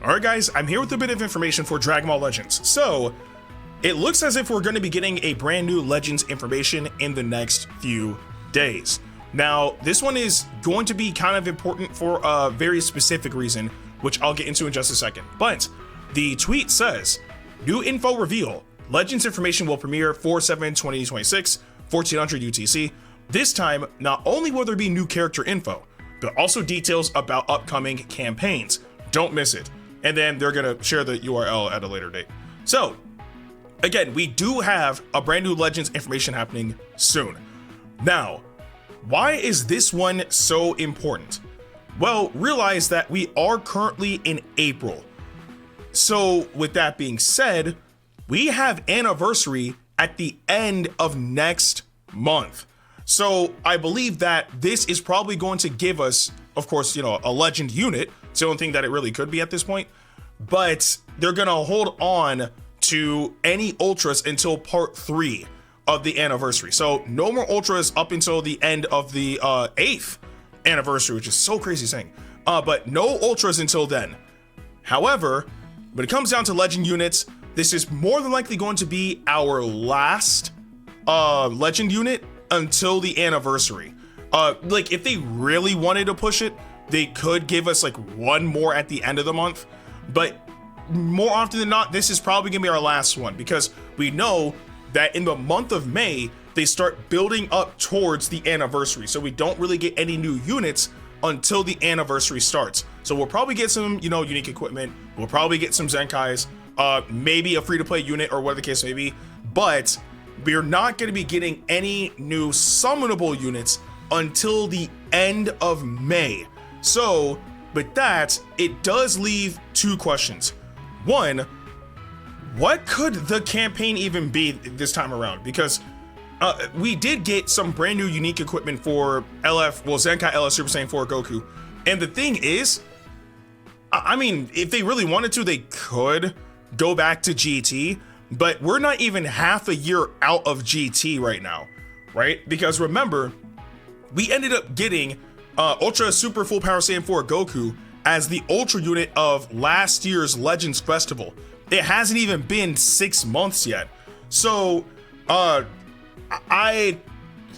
Alright guys, I'm here with a bit of information for Dragon Ball Legends. So, it looks as if we're going to be getting a brand new Legends information in the next few days. Now, this one is going to be kind of important for a very specific reason, which I'll get into in just a second. But the tweet says, new info reveal, Legends information will premiere 4/7/2026, 1400 UTC. This time, not only will there be new character info, but also details about upcoming campaigns. Don't miss it. And then they're gonna share the URL at a later date. So, again, we do have a brand new Legends information happening soon. Now, why is this one so important? Well, realize that we are currently in April. So, with that being said, we have anniversary at the end of next month. So, I believe that this is probably going to give us, of course, you know, a Legend unit. It's the only thing that it really could be at this point. But they're gonna hold on to any Ultras until part 3 of the anniversary. So no more Ultras up until the end of the 8th anniversary, which is so crazy saying. But no Ultras until then. However, when it comes down to Legend units, this is more than likely going to be our last Legend unit until the anniversary. Like if they really wanted to push it, they could give us like one more at the end of the month, but more often than not, this is probably gonna be our last one because we know that in the month of May, they start building up towards the anniversary. So we don't really get any new units until the anniversary starts. So we'll probably get some, you know, unique equipment. We'll probably get some Zenkais, maybe a free-to-play unit or whatever the case may be, but we're not gonna be getting any new summonable units until the end of May. So, with that, it does leave two questions. One, what could the campaign even be this time around? Because we did get some brand new unique equipment for Zenkai LF Super Saiyan 4 Goku. And the thing is, I mean, if they really wanted to, they could go back to GT, but we're not even half a year out of GT right now, right? Because remember, we ended up getting Ultra Super Full Power Saiyan 4 Goku as the Ultra unit of last year's Legends Festival. It hasn't even been 6 months yet. So,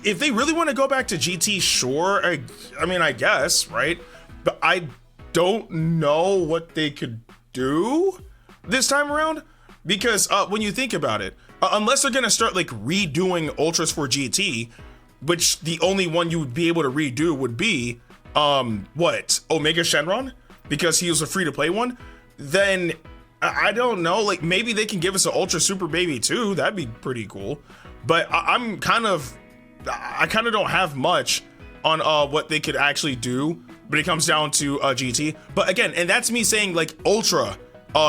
if they really want to go back to GT, sure, I mean, I guess, right? But I don't know what they could do this time around because when you think about it, unless they're gonna start like redoing Ultras for GT, which the only one you would be able to redo would be Omega Shenron, because he was a free-to-play one, then I don't know, like maybe they can give us an Ultra Super Baby too. That'd be pretty cool. But I kind of don't have much on what they could actually do when it comes down to GT. But again, and that's me saying like Ultra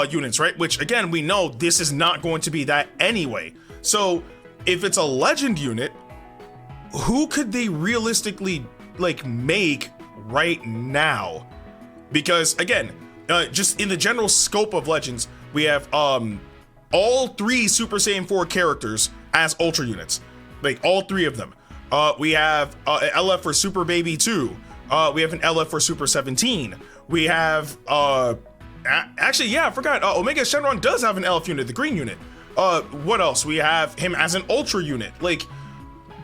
units, right? Which again, we know this is not going to be that anyway. So if it's a Legend unit, who could they realistically like make right now? Because again, just in the general scope of Legends, we have all 3 Super Saiyan 4 characters as Ultra units, like all 3 of them. We have an LF for Super Baby 2. We have an LF for Super 17. We have actually, yeah, I forgot. Omega Shenron does have an LF unit, the green unit. What else? We have him as an Ultra unit. Like,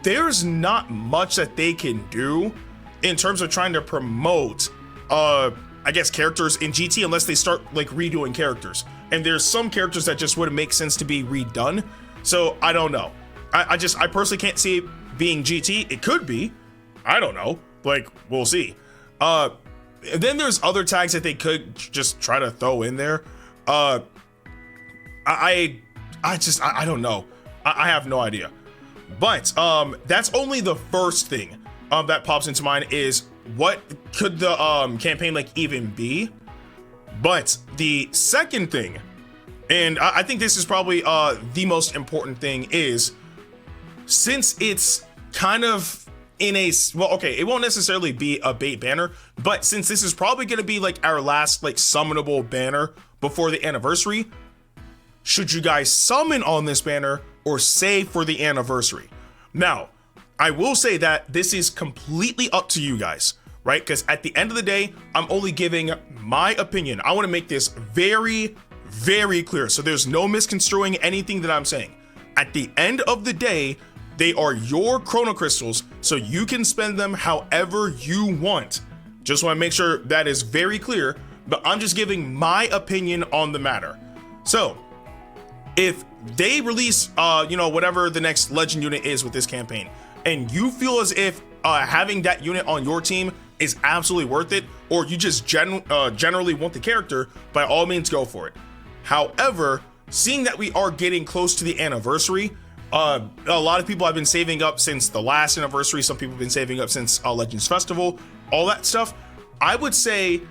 there's not much that they can do in terms of trying to promote I guess characters in GT unless they start like redoing characters. And there's some characters that just wouldn't make sense to be redone. So I don't know. I personally can't see it being GT. It could be. I don't know. Like, we'll see. Then there's other tags that they could just try to throw in there. I don't know. I have no idea. But that's only the first thing that pops into mind is what could the campaign like even be? But the second thing, and I think this is probably the most important thing, is since it's kind of in a, well, okay, it won't necessarily be a bait banner, but since this is probably going to be like our last like summonable banner before the anniversary, should you guys summon on this banner or save for the anniversary? Now, I will say that this is completely up to you guys, right? Because at the end of the day, I'm only giving my opinion. I want to make this very, very clear, so there's no misconstruing anything that I'm saying. At the end of the day, they are your chrono crystals, so you can spend them however you want. Just want to make sure that is very clear, but I'm just giving my opinion on the matter. So if they release, whatever the next legend unit is with this campaign, and you feel as if having that unit on your team is absolutely worth it, or you just generally want the character, by all means go for it. However, seeing that we are getting close to the anniversary, a lot of people have been saving up since the last anniversary. Some people have been saving up since Legends Festival, all that stuff. I would say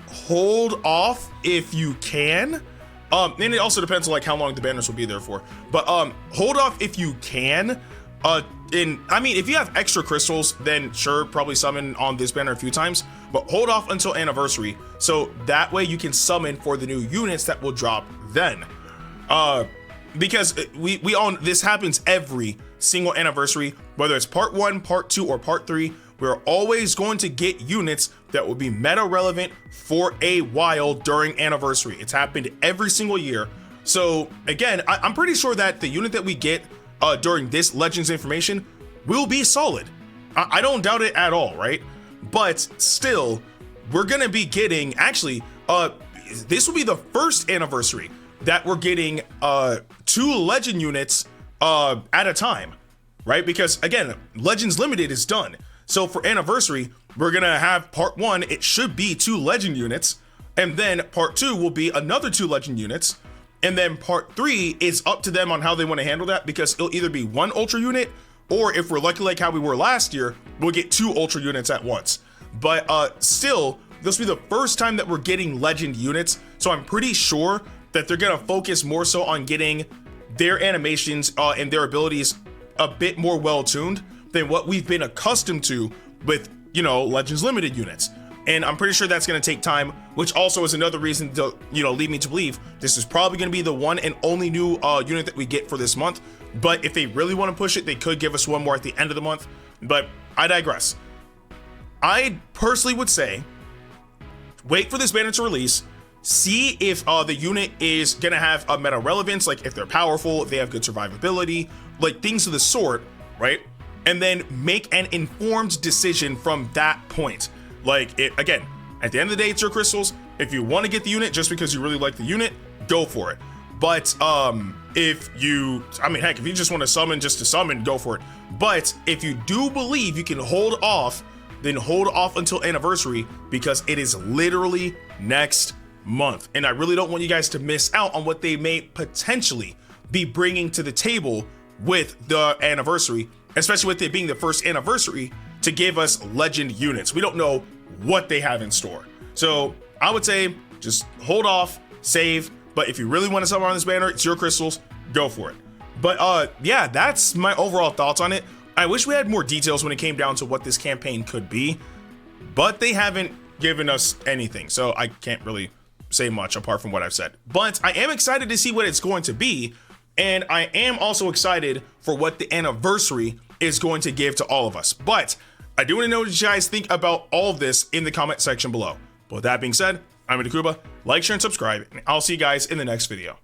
hold off if you can. And it also depends on like how long the banners will be there for. But hold off if you can. If you have extra crystals, then sure, probably summon on this banner a few times. But hold off until anniversary, so that way you can summon for the new units that will drop then. Because we own this happens every single anniversary, whether it's part 1, part 2, or part 3. We're always going to get units that will be meta relevant for a while during anniversary. It's happened every single year. So again, I'm pretty sure that the unit that we get during this Legends information will be solid. I don't doubt it at all, right? But still, we're gonna be getting, actually, this will be the first anniversary that we're getting 2 legend units at a time, right? Because again, Legends Limited is done. So for anniversary, we're gonna have part 1, it should be 2 legend units, and then part 2 will be another 2 legend units, and then part 3 is up to them on how they want to handle that, because it'll either be 1 ultra unit, or if we're lucky like how we were last year, we'll get 2 ultra units at once. But still, this will be the first time that we're getting legend units, so I'm pretty sure that they're gonna focus more so on getting their animations and their abilities a bit more well-tuned than what we've been accustomed to with, Legends Limited units. And I'm pretty sure that's going to take time, which also is another reason to, lead me to believe this is probably going to be the one and only new unit that we get for this month. But if they really want to push it, they could give us one more at the end of the month. But I digress. I personally would say, wait for this banner to release, see if the unit is going to have a meta relevance, like if they're powerful, if they have good survivability, like things of the sort, right? And then make an informed decision from that point. Like, again, at the end of the day, it's your crystals. If you want to get the unit just because you really like the unit, go for it. But if you just want to summon just to summon, go for it. But if you do believe you can hold off, then hold off until anniversary, because it is literally next month. And I really don't want you guys to miss out on what they may potentially be bringing to the table with the anniversary, especially with it being the first anniversary to give us legend units. We don't know what they have in store. So I would say just hold off, save, but if you really want to summon on this banner, it's your crystals, go for it. But yeah, that's my overall thoughts on it. I wish we had more details when it came down to what this campaign could be, but they haven't given us anything, so I can't really say much apart from what I've said. But I am excited to see what it's going to be, and I am also excited for what the anniversary is going to give to all of us. But I do want to know what you guys think about all of this in the comment section below. But with that being said, I'm Ndukauba. Like, share, and subscribe, and I'll see you guys in the next video.